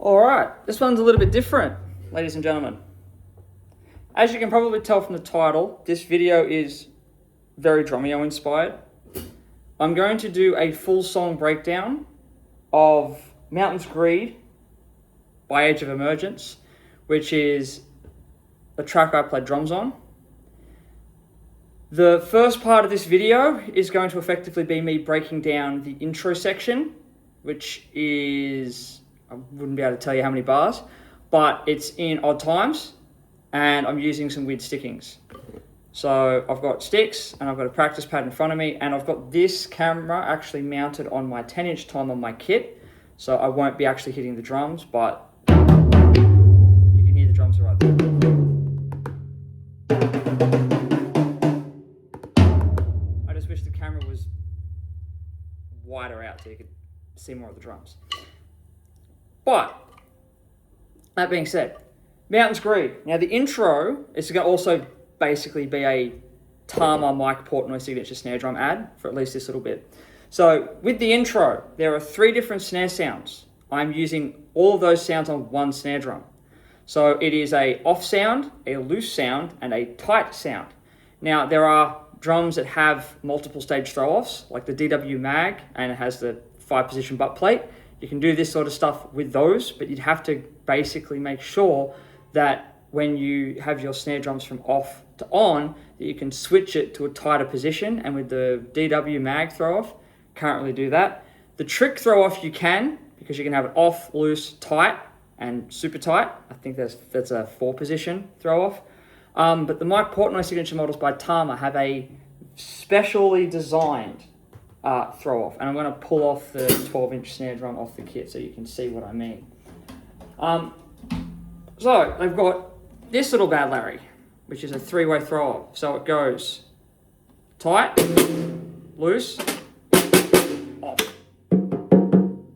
All right, this one's a little bit different, ladies and gentlemen. As you can probably tell from the title, this video is very Drumeo inspired. I'm going to do a full song breakdown of Mountain's Greed by Age of Emergence, which is a track I play drums on. The first part of this video is going to effectively be me breaking down the intro section, which is, I wouldn't be able to tell you how many bars, but it's in odd times, and I'm using some weird stickings. So I've got sticks, and I've got a practice pad in front of me, and I've got this camera actually mounted on my 10-inch tom on my kit, so I won't be actually hitting the drums, but you can hear the drums right there. I just wish the camera was wider out so you could see more of the drums. But that being said, Mountain's Greed. Now the intro is going to also basically be a Tama Mike Portnoy signature snare drum ad for at least this little bit. So with the intro, there are 3 different snare sounds. I'm using all of those sounds on one snare drum. So it is a off sound, a loose sound, and a tight sound. Now there are drums that have multiple stage throw-offs, like the DW Mag, and it has the 5-position butt plate. You can do this sort of stuff with those, but you'd have to basically make sure that when you have your snare drums from off to on, that you can switch it to a tighter position. And with the DW Mag throw-off, can't really do that. The trick throw-off you can, because you can have it off, loose, tight, and super tight. I think that's a 4-position throw-off. But the Mike Portnoy signature models by Tama have a specially designed throw-off. And I'm going to pull off the 12-inch snare drum off the kit so you can see what I mean. So they've got this little bad Larry, which is a 3-way throw-off. So it goes tight, loose, off. And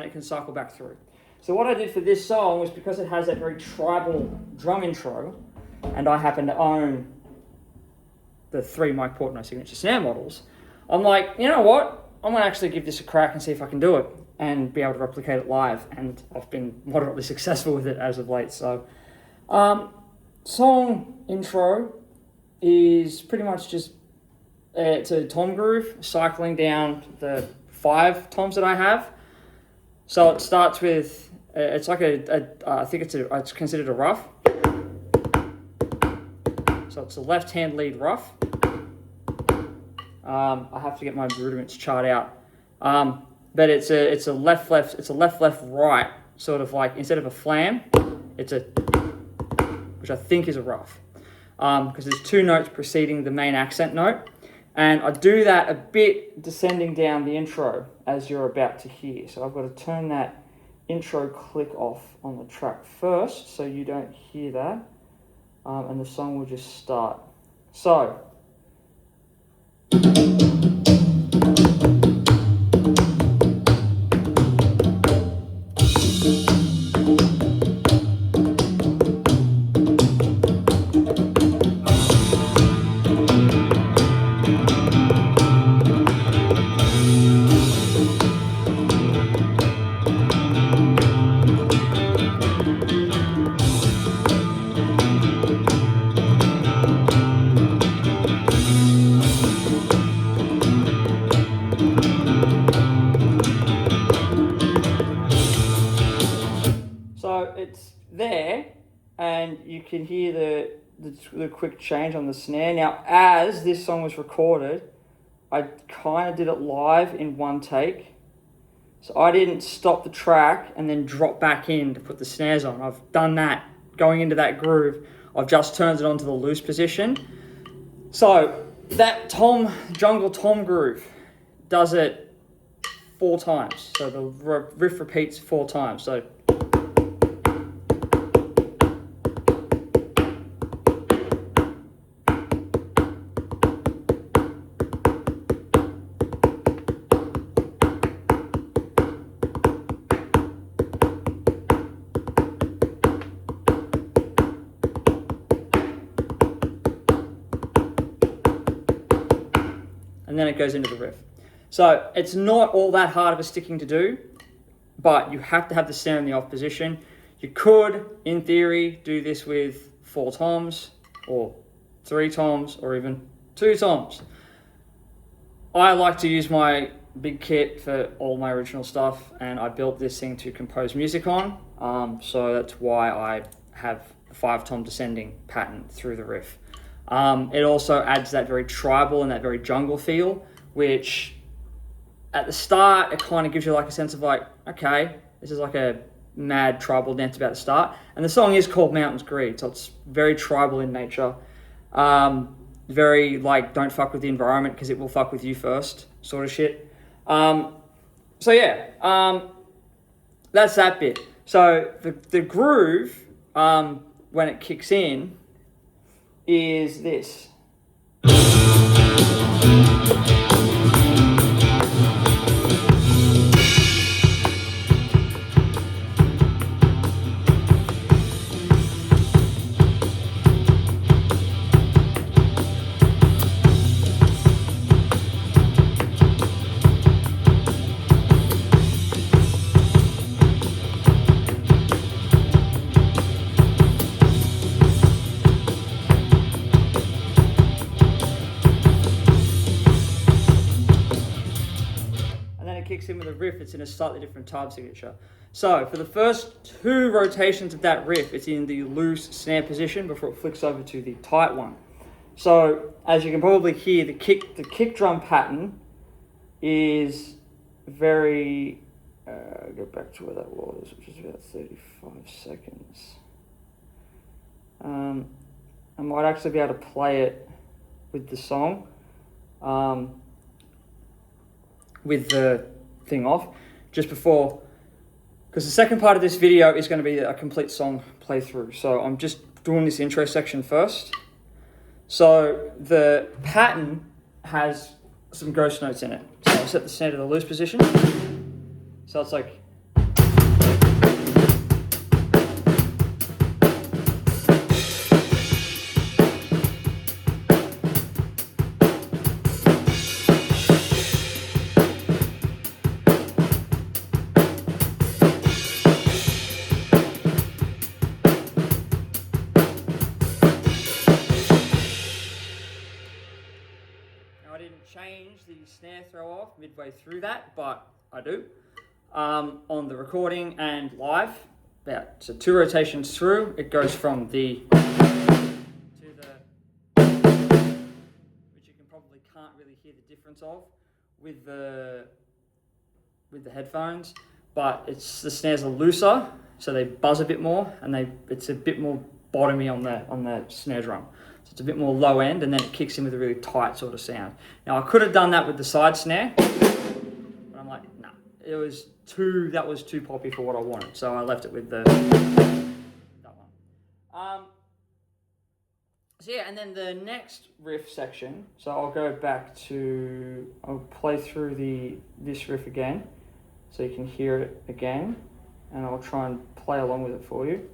it can cycle back through. So what I did for this song was, because it has that very tribal drum intro, and I happen to own the 3 Mike Portnoy signature snare models, I'm like, you know what? I'm going to actually give this a crack and see if I can do it and be able to replicate it live. And I've been moderately successful with it as of late. So, song intro is pretty much just, it's a tom groove cycling down the 5 toms that I have. So it starts with, it's like I think it's considered a rough. So it's a left-hand lead rough. I have to get my rudiments chart out. But it's a left, right, sort of like, instead of a flam, it's a, which I think is a rough. Because there's 2 notes preceding the main accent note. And I do that a bit descending down the intro, as you're about to hear. So I've got to turn that intro click off on the track first, so you don't hear that. And the song will just start. So. So it's there, and you can hear the quick change on the snare. Now, as this song was recorded, I kind of did it live in one take. So I didn't stop the track and then drop back in to put the snares on. I've done that going into that groove. I've just turned it onto the loose position. So that jungle tom groove does it 4 times. So the riff repeats 4 times. So and then it goes into the riff. So it's not all that hard of a sticking to do, but you have to have the snare in the off position. You could, in theory, do this with 4 toms or 3 toms or even 2 toms. I like to use my big kit for all my original stuff, and I built this thing to compose music on, so that's why I have a 5-tom descending pattern through the riff. It also adds that very tribal and that very jungle feel, which at the start it kind of gives you like a sense of like, okay, this is like a mad tribal dance about to start. And the song is called Mountains Greed, so it's very tribal in nature. Very like, don't fuck with the environment because it will fuck with you first sort of shit. So yeah, that's that bit. So the groove, when it kicks in, is this. Kicks in with a riff, it's in a slightly different time signature. So for the first 2 rotations of that riff, it's in the loose snare position before it flicks over to the tight one. So as you can probably hear, the kick drum pattern is very, go back to where that was, which is about 35 seconds. I might actually be able to play it with the song, with the thing off, just before, because the second part of this video is going to be a complete song playthrough. So I'm just doing this intro section first. So the pattern has some ghost notes in it. So I'll set the snare to the loose position. So it's like, change the snare throw off midway through that, but I do on the recording and live. So 2 rotations through, it goes from the to the, which you probably can't really hear the difference of with the headphones, but the snares are looser, so they buzz a bit more, and it's a bit more bottomy on the snare drum. So it's a bit more low end, and then it kicks in with a really tight sort of sound. Now I could have done that with the side snare, but I'm like, nah, that was too poppy for what I wanted. So I left it with that one. So yeah, and then the next riff section, so I'll play through this riff again, so you can hear it again, and I'll try and play along with it for you.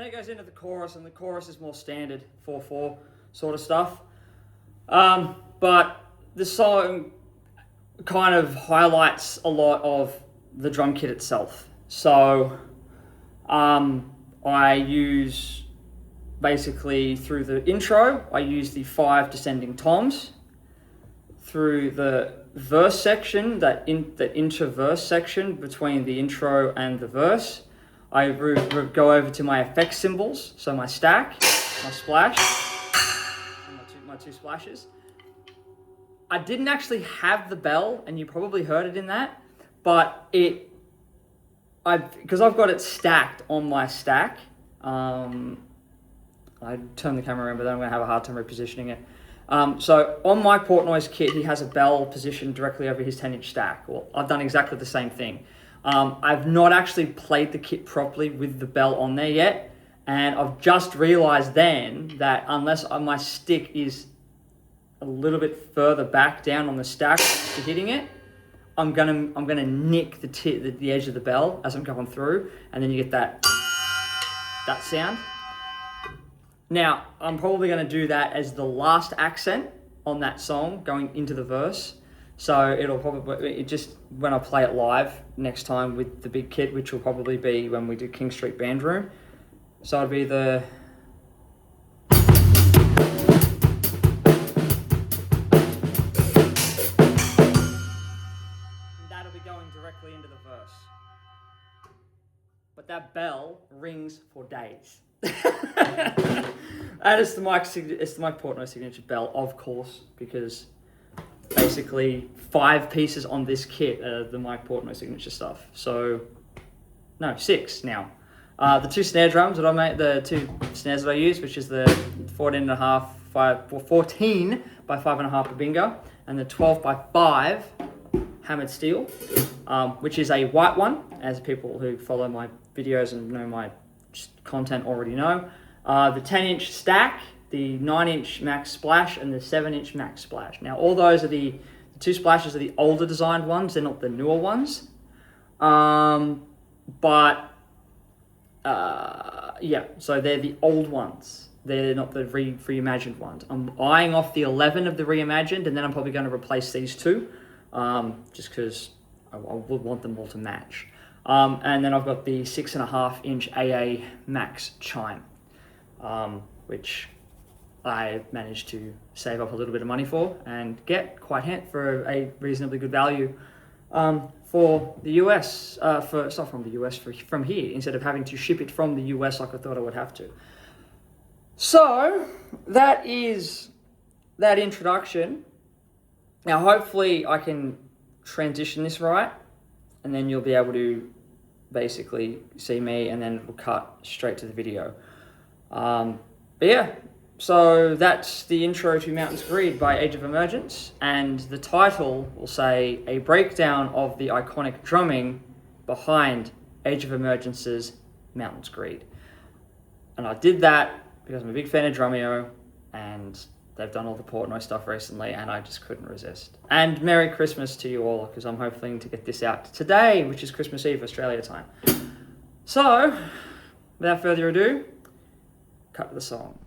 it goes into the chorus, and the chorus is more standard 4/4 sort of stuff. But the song kind of highlights a lot of the drum kit itself. So I use basically through the intro, I use the 5 descending toms. Through the verse section, the interverse section between the intro and the verse, I go over to my effect symbols. So my stack, my splash, and my two splashes. I didn't actually have the bell, and you probably heard it in that, but because I've got it stacked on my stack. I turned the camera around, but then I'm going to have a hard time repositioning it. So on my Portnoy's kit, he has a bell positioned directly over his 10-inch stack. Well, I've done exactly the same thing. I've not actually played the kit properly with the bell on there yet, and I've just realized then that unless my stick is a little bit further back down on the stack to hitting it, I'm gonna nick the edge of the bell as I'm going through, and then you get that sound. Now, I'm probably going to do that as the last accent on that song going into the verse. So when I play it live next time with the big kit, which will probably be when we do King Street Band Room. So it'll be the... That'll be going directly into the verse. But that bell rings for days. And it's the Mike Portnoy signature bell, of course, because basically 5 pieces on this kit are the Mike Portnoy signature stuff. So, no, 6 now. The 2 snare drums that I made, the 2 snares that I use, which is the 14 by 5.5 Babinga and the 12 by 5 hammered steel, which is a white one, as people who follow my videos and know my content already know. The 10-inch stack, the 9-inch max splash, and the 7-inch max splash. Now, all those are the 2 splashes are the older designed ones. They're not the newer ones. Yeah, so they're the old ones. They're not the reimagined ones. I'm eyeing off the 11 of the reimagined, and then I'm probably going to replace these 2, just because I would want them all to match. And then I've got the 6.5-inch AA Max chime, which I managed to save up a little bit of money for and get for a reasonably good value for the US, from here, instead of having to ship it from the US like I thought I would have to. So that is that introduction. Now hopefully I can transition this right, and then you'll be able to basically see me, and then it will cut straight to the video. But yeah, so that's the intro to Mountains Greed by Age of Emergence, and the title will say a breakdown of the iconic drumming behind Age of Emergence's Mountains Greed. And I did that because I'm a big fan of Drumeo, and they've done all the Portnoy stuff recently, and I just couldn't resist. And Merry Christmas to you all, because I'm hoping to get this out today, which is Christmas Eve, Australia time. So, without further ado, cut to the song.